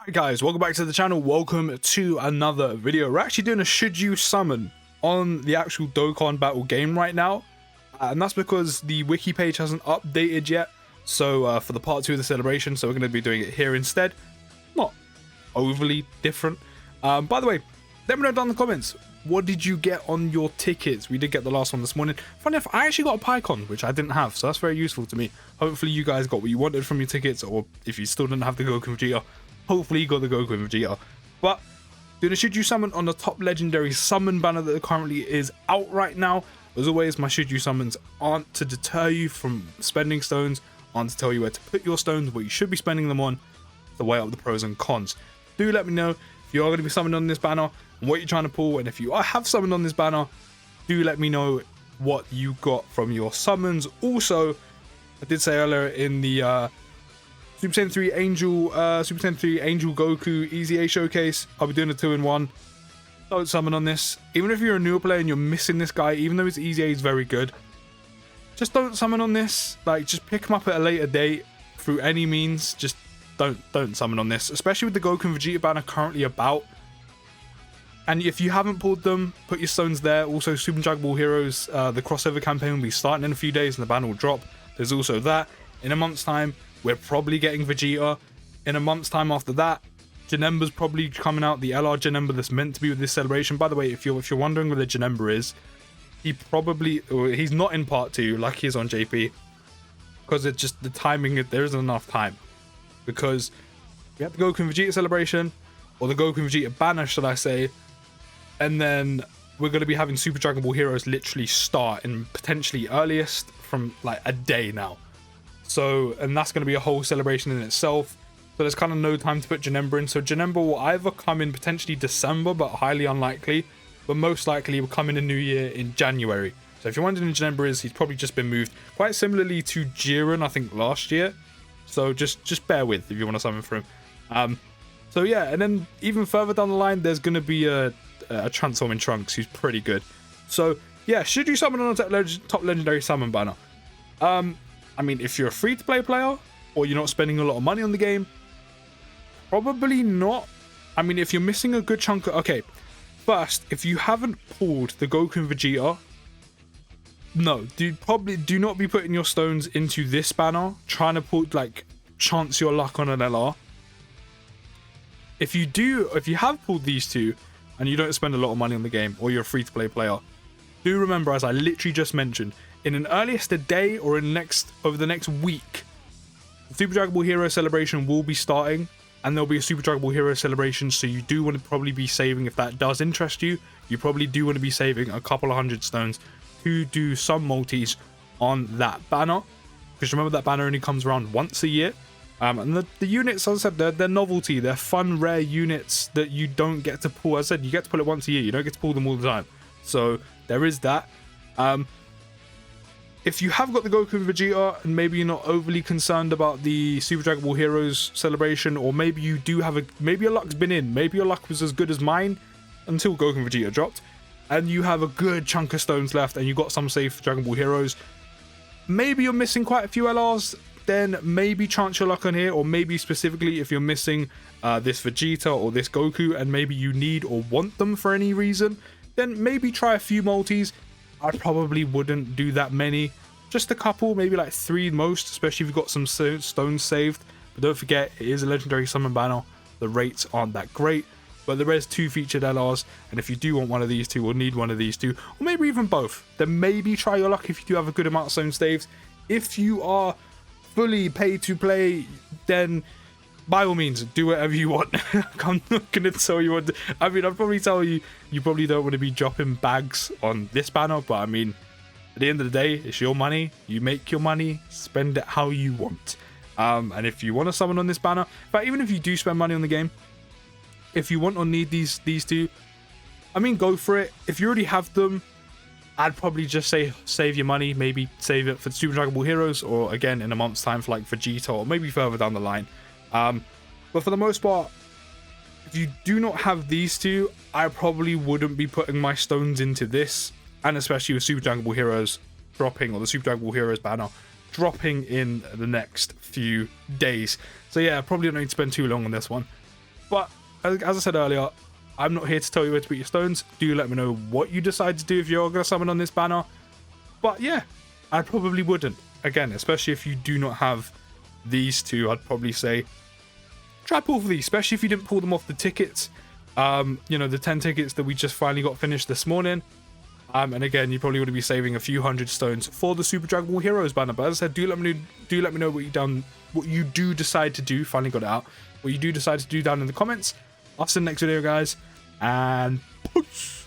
Alright guys, welcome back to the channel, welcome to another video. We're actually doing a should you summon on the actual Dokkan battle game right now. And that's because the wiki page hasn't updated yet. So for the part 2 of the celebration, so we're going to be doing it here instead. Not overly different. By the way, let me know down in the comments, what did you get on your tickets? We did get the last one this morning. Funny enough, I actually got a PyCon, which I didn't have, so that's very useful to me. Hopefully you guys got what you wanted from your tickets, or if you still didn't have the Goku Vegeta, hopefully you got the Goku Vegeta. But doing a should you summon on the top legendary summon banner that currently is out right now. As always, my should you summons aren't to deter you from spending stones, aren't to tell you where to put your stones, what you should be spending them on, to weigh up the pros and cons. Do let me know if you are going to be summoned on this banner and what you're trying to pull, and if you have summoned on this banner, do let me know what you got from your summons. Also, I did say earlier in the Super Saiyan 3 Angel Goku Easy A showcase, I'll be doing a 2-in-1. Don't summon on this. Even if you're a newer player and you're missing this guy, even though his Easy A is very good, just don't summon on this. Like, just pick him up at a later date through any means. Just don't summon on this, especially with the Goku and Vegeta banner currently about. And if you haven't pulled them, put your stones there. Also, Super Dragon Ball Heroes, the crossover campaign will be starting in a few days and the banner will drop. There's also that. In a month's time, we're probably getting Vegeta. In a month's time after that, Janemba's probably coming out. The LR Janemba that's meant to be with this celebration. By the way, if you're wondering where the Janemba is, he's not in part 2 like he is on JP. Because it's just the timing, there isn't enough time. Because we have the Goku and Vegeta celebration, or the Goku and Vegeta banner, should I say. And then we're going to be having Super Dragon Ball Heroes literally start in potentially earliest from like a day now. So, and that's going to be a whole celebration in itself. So there's kind of no time to put Janemba in. So Janemba will either come in potentially December, but highly unlikely. But most likely will come in a new year in January. So if you're wondering who Janemba is, he's probably just been moved. Quite similarly to Jiren, I think, last year. So just bear with if you want to summon for him. So yeah, and then even further down the line, there's going to be a Transforming Trunks who's pretty good. So yeah, should you summon on a top legendary summon banner? I mean, if you're a free-to-play player, or you're not spending a lot of money on the game, probably not. I mean, if you're missing a good chunk of... Okay, first, if you haven't pulled the Goku and Vegeta, no, do not be putting your stones into this banner, trying to pull, like, chance your luck on an LR. If you have pulled these two, and you don't spend a lot of money on the game, or you're a free-to-play player, do remember, as I literally just mentioned, in an earliest a day or over the next week, the Super Dragon Ball Hero celebration will be starting, and there'll be a Super Dragon Ball Hero celebration. So you do want to probably be saving, if that does interest you, you probably do want to be saving a couple of 100 stones to do some multis on that banner, because remember that banner only comes around once a year. And the units, as I said, they're novelty, they're fun, rare units that you don't get to pull. As I said, you get to pull it once a year, you don't get to pull them all the time. So there is that. If you have got the Goku and Vegeta, and maybe you're not overly concerned about the Super Dragon Ball Heroes celebration, or maybe you do have maybe your luck's been in, maybe your luck was as good as mine until Goku and Vegeta dropped, and you have a good chunk of stones left, and you got some safe Dragon Ball Heroes, maybe you're missing quite a few LRs, then maybe chance your luck on here, or maybe specifically if you're missing this Vegeta or this Goku, and maybe you need or want them for any reason, then maybe try a few multis. I probably wouldn't do that many, just a couple, maybe like 3 most, especially if you've got some stones saved. But don't forget, it is a legendary summon banner, the rates aren't that great, but there is 2 featured LRs, and if you do want one of these 2 or need one of these 2, or maybe even both, then maybe try your luck if you do have a good amount of stones saved. If you are fully pay to play, then by all means do whatever you want. I'm not gonna tell you what to, I mean, I'd probably tell you probably don't want to be dropping bags on this banner, but I mean, at the end of the day, it's your money, you make your money, spend it how you want. And if you want to summon on this banner, but even if you do spend money on the game, if you want or need these 2, I mean, go for it. If you already have them, I'd probably just say save your money, maybe save it for Super Dragon Ball Heroes, or again in a month's time for like Vegeta, or maybe further down the line. But for the most part, if you do not have these 2, I probably wouldn't be putting my stones into this, and especially with Super Dragon Ball Heroes dropping, or the Super Dragon Ball Heroes banner dropping in the next few days. So yeah, probably don't need to spend too long on this one. But as I said earlier, I'm not here to tell you where to put your stones. Do let me know what you decide to do if you're going to summon on this banner. But yeah, I probably wouldn't. Again, especially if you do not have these two, I'd probably say try pull for these, especially if you didn't pull them off the tickets. You know, the 10 tickets that we just finally got finished this morning. And again, you probably would be saving a few hundred stones for the Super Dragon Ball Heroes banner. But as I said, do let me know what you do decide to do. Finally got it out. What you do decide to do down in the comments. I'll see you in the next video, guys, and peace.